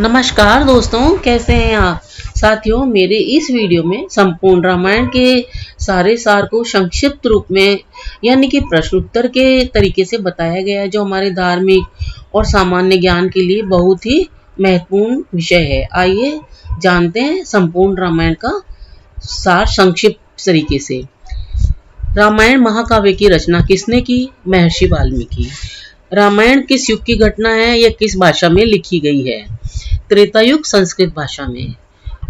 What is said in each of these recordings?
नमस्कार दोस्तों, कैसे हैं आप साथियों। मेरे इस वीडियो में संपूर्ण रामायण के सारे सार को संक्षिप्त रूप में यानी कि प्रश्न उत्तर के तरीके से बताया गया है, जो हमारे धार्मिक और सामान्य ज्ञान के लिए बहुत ही महत्वपूर्ण विषय है। आइए जानते हैं संपूर्ण रामायण का सार संक्षिप्त तरीके से। रामायण महाकाव्य की रचना किसने की? महर्षि वाल्मीकि। रामायण किस युग की घटना है? यह किस भाषा में लिखी गई है? त्रेतायुग संस्कृत भाषा में।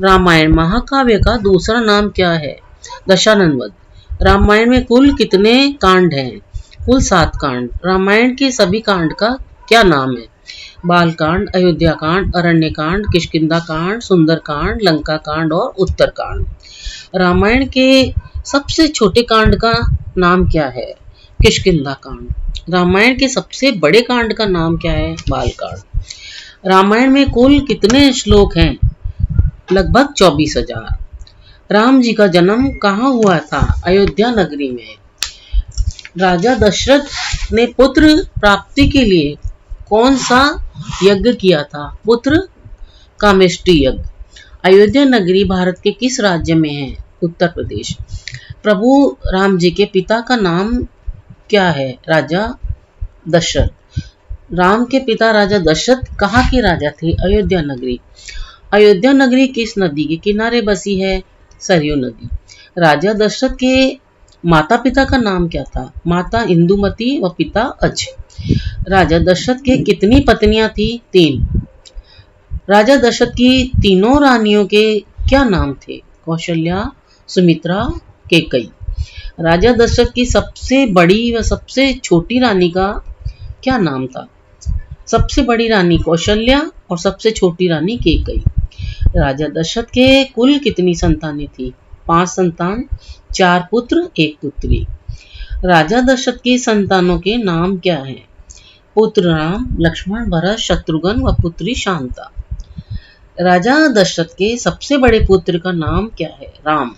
रामायण महाकाव्य का दूसरा नाम क्या है? दशानन वध। रामायण में कुल कितने कांड हैं? कुल 7 कांड। रामायण के सभी कांड का क्या नाम है? बाल कांड, अयोध्या कांड, अरण्य कांड, किष्किंधा कांड, सुंदर कांड, लंका कांड और उत्तर कांड। रामायण के सबसे छोटे कांड का नाम क्या है? किष्किंधा कांड। रामायण के सबसे बड़े कांड का नाम क्या है? बाल कांड। रामायण में कुल कितने श्लोक हैं? लगभग 24,000। राम जी का जन्म कहाँ हुआ था? अयोध्या नगरी में। राजा दशरथ ने पुत्र प्राप्ति के लिए कौन सा यज्ञ किया था? पुत्र कामेष्टि यज्ञ। अयोध्या नगरी भारत के किस राज्य में है? उत्तर प्रदेश। प्रभु राम जी के पिता का नाम क्या है? राजा दशरथ। राम के पिता राजा दशरथ कहाँ के राजा थे? अयोध्या नगरी। अयोध्या नगरी किस नदी के किनारे बसी है? सरयू नदी। राजा दशरथ के माता पिता का नाम क्या था? माता इंदुमती व पिता अज। राजा दशरथ के कितनी पत्नियां थी? 3। राजा दशरथ की तीनों रानियों के क्या नाम थे? कौशल्या, सुमित्रा, कैकेयी। राजा दशरथ की सबसे बड़ी व सबसे छोटी रानी का क्या नाम था? सबसे बड़ी रानी कौशल्या और सबसे छोटी रानी कैकेयी। राजा दशरथ के कुल कितनी संतानें थी? 5 संतान, 4 पुत्र 1 पुत्री। राजा दशरथ के संतानों के नाम क्या हैं? पुत्र राम, लक्ष्मण, भरत, शत्रुघ्न व पुत्री शांता। राजा दशरथ के सबसे बड़े पुत्र का नाम क्या है? राम।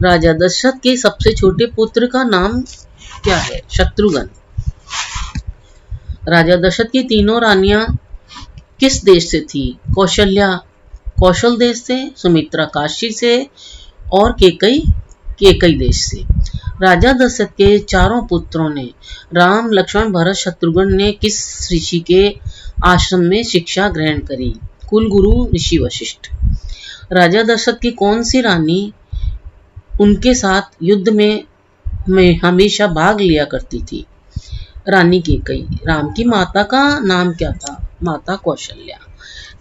राजा दशरथ के सबसे छोटे पुत्र का नाम क्या है? शत्रुघ्न। राजा दशरथ की तीनों रानियां किस देश से थी? कौशल्या कौशल देश से, सुमित्रा काशी से और कैकेयी देश से। राजा दशरथ के चारों पुत्रों ने राम, लक्ष्मण, भरत, शत्रुघ्न ने किस ऋषि के आश्रम में शिक्षा ग्रहण करी? कुल गुरु ऋषि वशिष्ठ। राजा दशरथ की कौन सी रानी उनके साथ युद्ध में हमेशा भाग लिया करती थी? रानी कैकेयी। राम की माता का नाम क्या था? माता कौशल्या।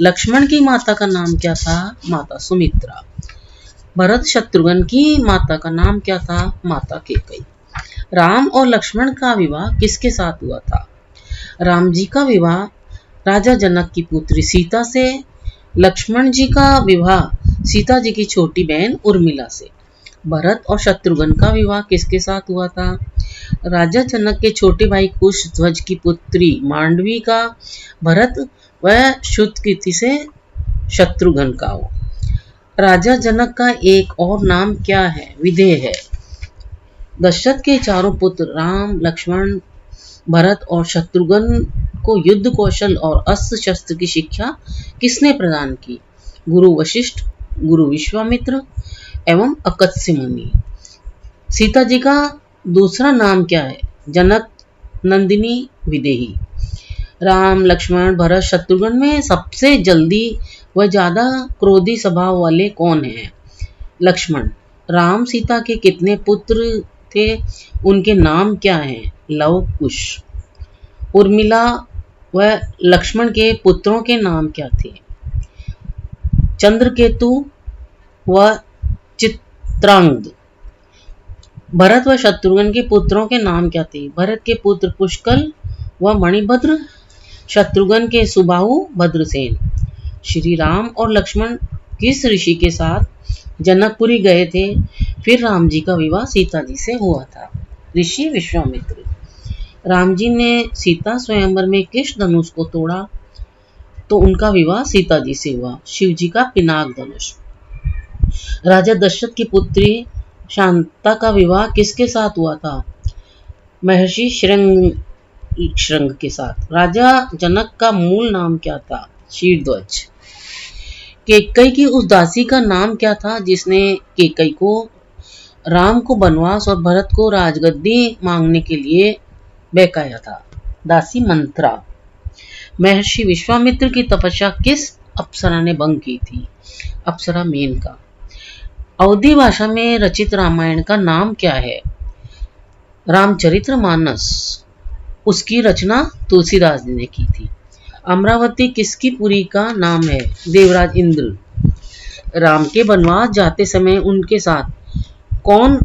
लक्ष्मण की माता का नाम क्या था? माता सुमित्रा। भरत शत्रुघ्न की माता का नाम क्या था? माता कैकेयी। राम और लक्ष्मण का विवाह किसके साथ हुआ था? राम जी का विवाह राजा जनक की पुत्री सीता से, लक्ष्मण जी का विवाह सीता जी की छोटी बहन उर्मिला से। भरत और शत्रुघ्न का विवाह किसके साथ हुआ था? राजा जनक के छोटे भाई कुशध्वज की पुत्री मांडवी का भरत व श्रुतकीर्ति से शत्रुघ्न का हो। राजा जनक का एक और नाम क्या है? विदेह है। दशरथ के चारों पुत्र राम, लक्ष्मण, भरत और शत्रुघ्न को युद्ध कौशल और अस्त्र शस्त्र की शिक्षा किसने प्रदान की? गुरु वशिष्ठ, गुरु विश्वामित्र एवं अगस्त्य मुनि। सीता जी का दूसरा नाम क्या है? जनक नंदिनी विदेही। राम, लक्ष्मण, भरत, शत्रुघ्न में सबसे जल्दी व ज्यादा क्रोधी स्वभाव वाले कौन हैं? लक्ष्मण। राम सीता के कितने पुत्र थे? उनके नाम क्या हैं? लव, कुश। उर्मिला व लक्ष्मण के पुत्रों के नाम क्या थे? चंद्रकेतु व चित्रांगद। भरत व शत्रुघ्न के पुत्रों के नाम क्या थे? भरत के पुत्र पुष्कल व मणिभद्र, शत्रुघ्न के सुबाहु, भद्रसेन। श्री राम और लक्ष्मण किस ऋषि के साथ जनकपुरी गए थे? फिर राम जी का विवाह सीता जी से हुआ था। ऋषि विश्वामित्र। राम जी ने सीता स्वयंवर में किस धनुष को तोड़ा? तो उनका विवाह सीता जी से हुआ, शिव जी का पिनाक धनुष। राजा दशरथ की पुत्री शांता का विवाह किसके साथ हुआ था? महर्षि श्रृंग के साथ। राजा जनक का मूल नाम क्या था? शीर्ध्वज। केकई की उस दासी का नाम क्या था जिसने केकई को राम को वनवास और भरत को राजगद्दी मांगने के लिए बहकाया था? दासी मंत्रा। महर्षि विश्वामित्र की तपस्या किस अप्सरा ने भंग की थी? अप्सरा मेनका। अवधी भाषा में रचित रामायण का नाम क्या है? रामचरितमानस। उसकी रचना तुलसीदास जी ने की थी। अमरावती किसकी पुरी का नाम है? देवराज इंद्र। राम के वनवास जाते समय उनके साथ कौन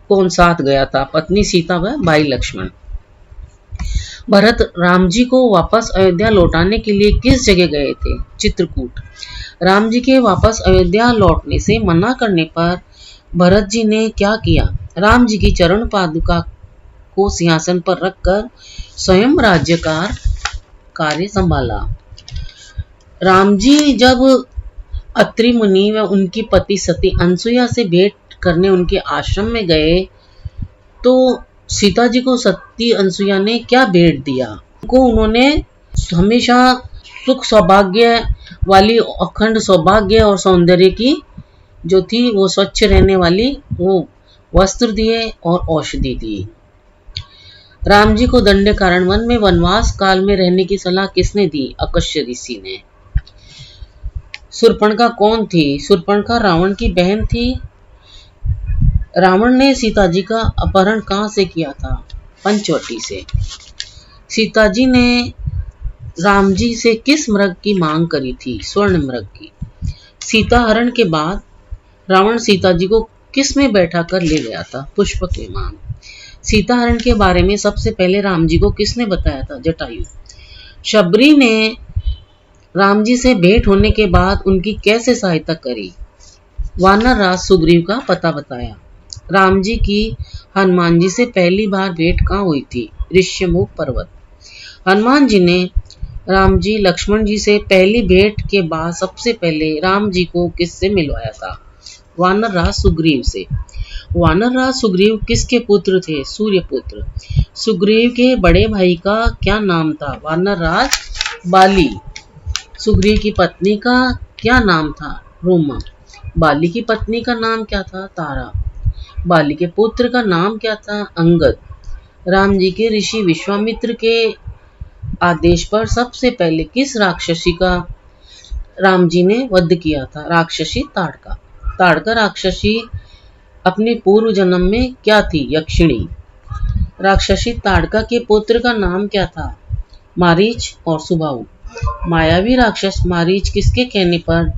कौन साथ गया था? पत्नी सीता व भाई लक्ष्मण। भरत राम जी को वापस अयोध्या लौटाने के लिए किस जगह गए थे? चित्रकूट। राम जी के वापस अयोध्या लौटने से मना करने पर भरत जी ने क्या किया? राम जी की चरण पादुका को सिंहासन पर रखकर स्वयं राज्यकार कार्य संभाला। राम जी जब अत्रि मुनि व उनकी पति सती अनसुईया से भेंट करने उनके आश्रम में गए तो सीता जी को सती अनसुईया ने क्या भेंट दिया? उन्होंने हमेशा सुख सौभाग्य वाली अखंड सौभाग्य और सौंदर्य की जो थी वो स्वच्छ रहने वाली वो वस्त्र दिए और औषधि दी। राम जी को दंडकारण्य वन में वनवास काल में रहने की सलाह किसने दी? अगस्त्य ऋषि ने। शूर्पणखा कौन थी? शूर्पणखा रावण की बहन थी। रावण ने सीता जी का अपहरण कहां से किया था? पंचवटी से। सीता जी ने राम जी से किस मृग की मांग करी थी? स्वर्ण मृग की। सीता हरण के बाद रावण सीता जी को किस में बैठा कर ले गया था? पुष्पक विमान। सीता हरण के बारे में सबसे पहले राम जी को किसने बताया था? जटायु। शबरी ने राम जी से भेंट होने के बाद उनकी कैसे सहायता करी? वानर राज सुग्रीव का पता बताया। राम जी की हनुमान जी से पहली बार भेंट कहाँ हुई थी? ऋष्यमुख पर्वत। हनुमान जी ने राम जी लक्ष्मण जी से पहली भेंट के बाद सबसे पहले राम जी को किससे मिलवाया था? वानर राज सुग्रीव से। वानर राज सुग्रीव किसके पुत्र थे? सूर्यपुत्र। सुग्रीव के बड़े भाई का क्या नाम था? वानर राज बाली। सुग्रीव की पत्नी का क्या नाम था? रोमा। बाली की पत्नी का नाम क्या था? तारा। बाली के पुत्र का नाम क्या था? अंगद। राम जी के ऋषि विश्वामित्र के आदेश पर सबसे पहले किस राक्षसी का राम जी ने वध किया था? राक्षसी ताड़का। ताड़का राक्षसी अपने पूर्व जन्म में क्या थी? यक्षिणी। राक्षसी ताड़का के पुत्र का नाम क्या था? मारीच और सुबाहु। मायावी राक्षस मारीच किसके कहने पर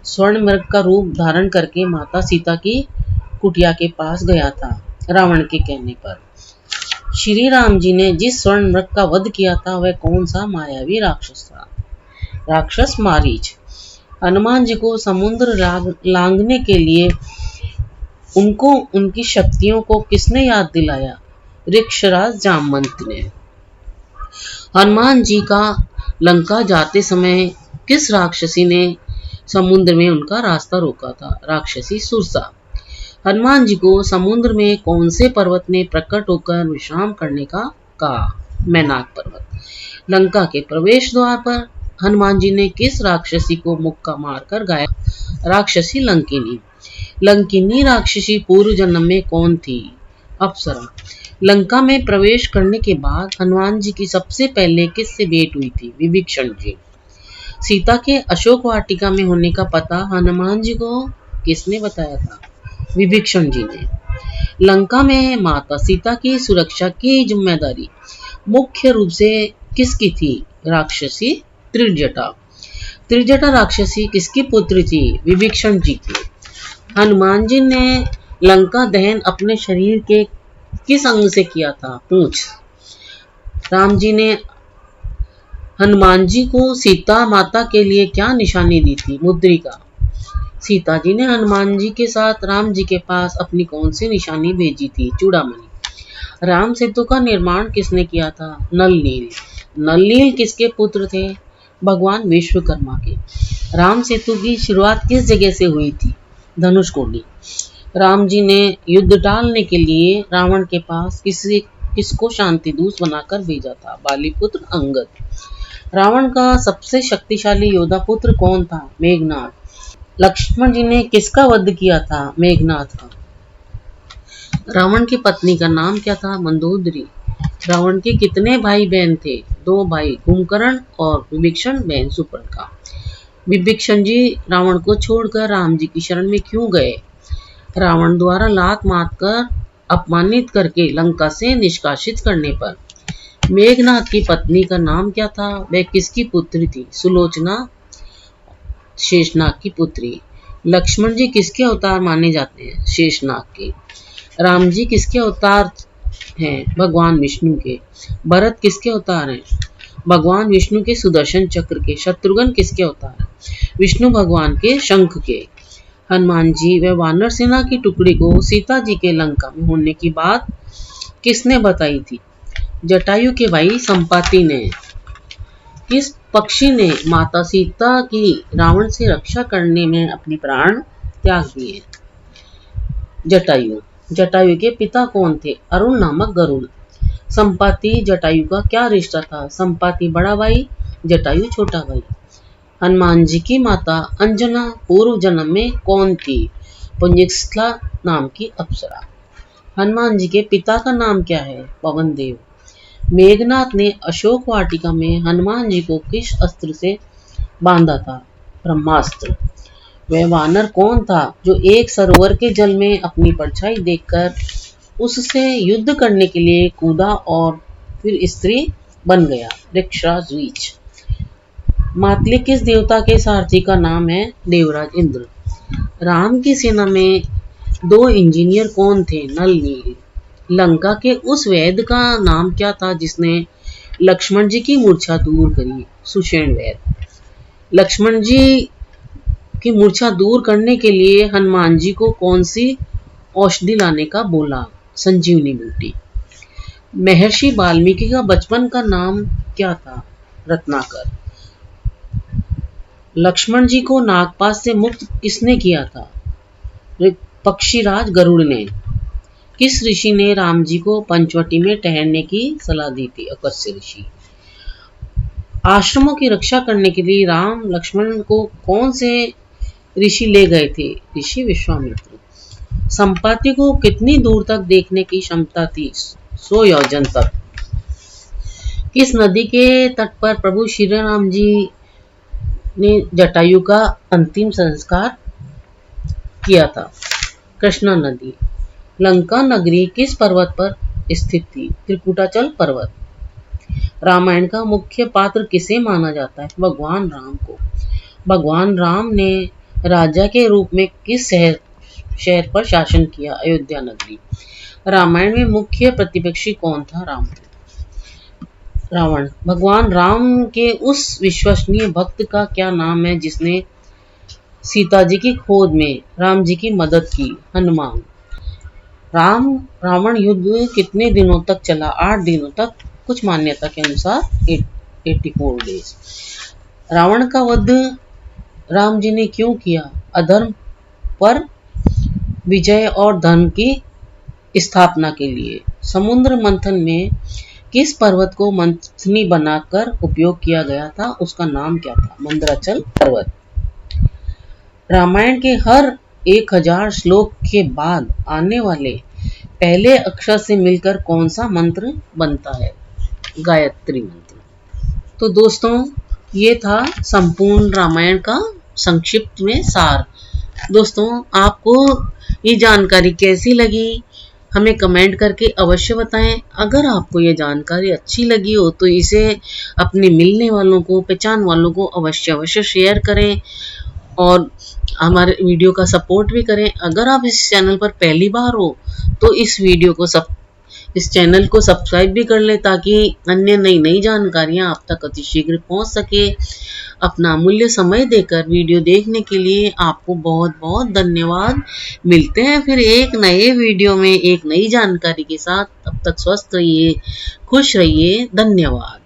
स्वर्ण मृग का रूप धारण करके माता सीता की कुटिया के पास गया था? रावण के कहने पर। श्री राम जी ने जिस स्वर्ण मृग का वध किया था वह कौन सा मायावी राक्षस था? राक्षस मारीच। हनुमान जी को समुद्र लांघने के लिए उनको उनकी शक्तियों को किसने याद दिलाया? ऋक्षराज जामवंत ने। हनुमान जी का लंका जाते समय किस राक्षसी ने समुद्र में उनका रास्ता रोका था? राक्षसी सुरसा। हनुमान जी को समुद्र में कौन से पर्वत ने प्रकट होकर विश्राम करने का कहा? मैनाक पर्वत। लंका के प्रवेश द्वार पर हनुमान जी ने किस राक्षसी को मुक्का मारकर गाया? राक्षसी लंकिनी। लंकिनी राक्षसी पूर्व जन्म में कौन थी? अप्सरा। लंका में प्रवेश करने के बाद हनुमान जी की सबसे पहले किससे भेंट हुई थी? विभीषण जी। सीता के अशोक वाटिका में होने का पता हनुमान जी को किसने बताया था? विभीषण जी ने। लंका में माता सीता की सुरक्षा की जिम्मेदारी मुख्य रूप से किसकी थी? राक्षसी त्रिजटा। त्रिजटा राक्षसी किसकी पुत्री थी? विभीषण जी की। हनुमान जी ने लंका दहन अपने शरीर के किस अंग से किया था? पूंछ। राम जी ने हनुमान जी को सीता माता के लिए क्या निशानी दी थी? मुद्रिका। सीता जी ने हनुमान जी के साथ राम जी के पास अपनी कौन सी निशानी भेजी थी? चूड़ामणि। राम सेतु का निर्माण किसने किया था? नल नील। नल नील किसके पुत्र थे? भगवान विश्वकर्मा के। राम सेतु की शुरुआत किस जगह से हुई थी? धनुषकोडी। राम जी ने युद्ध टालने के लिए रावण के पास किसको शांति दूत बनाकर भेजा था? बालीपुत्र अंगद। रावण का सबसे शक्तिशाली योद्धा पुत्र कौन था? मेघनाद। लक्ष्मण जी ने किसका वध किया था? मेघनाद का। रावण की पत्नी का नाम क्या था? मंदोदरी। रावण के कितने भाई बहन थे? 2 भाई, कुंभकर्ण और विभीषण बहन सुपर्णखा। विभीषण जी रावण को छोड़कर राम जी की शरण में क्यों गए? रावण द्वारा लात मारकर अपमानित करके लंका से निष्कासित करने पर। मेघनाद की पत्नी का नाम क्या था? वह किसकी पुत्री थी? सुलोचना, शेषनाग की पुत्री। लक्ष्मण जी किसके अवतार माने जाते हैं? शेषनाग के। राम जी किसके अवतार हैं? भगवान विष्णु के। भरत किसके अवतार हैं? भगवान विष्णु के सुदर्शन चक्र के। शत्रुघ्न किसके अवतार हैं? विष्णु भगवान के शंख के। हनुमान जी व वानर सेना की टुकड़ी को सीता जी के लंका में होने की बात किसने बताई थी? जटायु के भाई संपाति ने। किस पक्षी ने माता सीता की रावण से रक्षा करने में अपने प्राण त्याग दिए? जटायु। जटायु के पिता कौन थे? अरुण नामक गरुड़। संपाति जटायु का क्या रिश्ता था? संपाति बड़ा भाई, जटायु छोटा भाई। हनुमान जी की माता अंजना पूर्व जन्म में कौन थी? पुंजिस्ला नाम की अप्सरा। हनुमान जी के पिता का नाम क्या है? पवन देव। मेघनाद ने अशोक वाटिका में हनुमान जी को किस अस्त्र से बांधा था? ब्रह्मास्त्र। वह वानर कौन था जो एक सरोवर के जल में अपनी परछाई देखकर उससे युद्ध करने के लिए कूदा और फिर स्त्री बन गया? वृक्षराज। मातली किस देवता के सारथी का नाम है? देवराज इंद्र। राम की सेना में 2 इंजीनियर कौन थे? नल नील। लंका के उस वैद्य का नाम क्या था जिसने लक्ष्मण जी की मूर्छा दूर करी? सुषेण वैद्य। लक्ष्मण जी की मूर्छा दूर करने के लिए हनुमान जी को कौन सी औषधि लाने का बोला? संजीवनी बूटी। महर्षि वाल्मीकि का बचपन का नाम क्या था? रत्नाकर। लक्ष्मण जी को नागपाश से मुक्त किसने किया था? पक्षीराज गरुड़ ने। किस ऋषि ने राम जी को पंचवटी में ठहरने की सलाह दी थी? अगस्त्य ऋषि। आश्रमों की रक्षा करने के लिए राम लक्ष्मण को कौन से ऋषि ले गए थे? ऋषि विश्वामित्र। संपाति को कितनी दूर तक देखने की क्षमता थी? 100 योजन तक। किस नदी के तट पर प्रभु श्री राम जी ने जटायु का अंतिम संस्कार किया था? कृष्णा नदी। लंका नगरी किस पर्वत पर स्थित थी? त्रिकुटाचल पर्वत। रामायण का मुख्य पात्र किसे माना जाता है? भगवान राम को। भगवान राम ने राजा के रूप में किस शहर पर शासन किया? अयोध्या नगरी। रामायण में मुख्य प्रतिपक्षी कौन था? रावण। भगवान राम के उस विश्वसनीय भक्त का क्या नाम है जिसने सीता जी की खोज में राम जी की मदद की? हनुमान। रावण युद्ध कितने दिनों तक चला? 8 दिनों तक, कुछ मान्यता के अनुसार 84 डेज। रावण का वध राम जी ने क्यों किया? अधर्म पर विजय और धर्म की स्थापना के लिए। समुद्र मंथन में किस पर्वत को मंथनी बनाकर उपयोग किया गया था? उसका नाम क्या था? मंदराचल पर्वत। रामायण के हर 1000 श्लोक के बाद आने वाले पहले अक्षर से मिलकर कौन सा मंत्र बनता है? गायत्री मंत्र। तो दोस्तों, ये था संपूर्ण रामायण का संक्षिप्त में सार। दोस्तों, आपको ये जानकारी कैसी लगी हमें कमेंट करके अवश्य बताएं। अगर आपको ये जानकारी अच्छी लगी हो तो इसे अपने मिलने वालों को, पहचान वालों को अवश्य शेयर करें और हमारे वीडियो का सपोर्ट भी करें। अगर आप इस चैनल पर पहली बार हो तो इस चैनल को सब्सक्राइब भी कर लें ताकि अन्य नई जानकारियां आप तक अतिशीघ्र पहुंच सके। अपना अमूल्य समय देकर वीडियो देखने के लिए आपको बहुत बहुत धन्यवाद। मिलते हैं फिर एक नए वीडियो में एक नई जानकारी के साथ। तब तक स्वस्थ रहिए, खुश रहिए। धन्यवाद।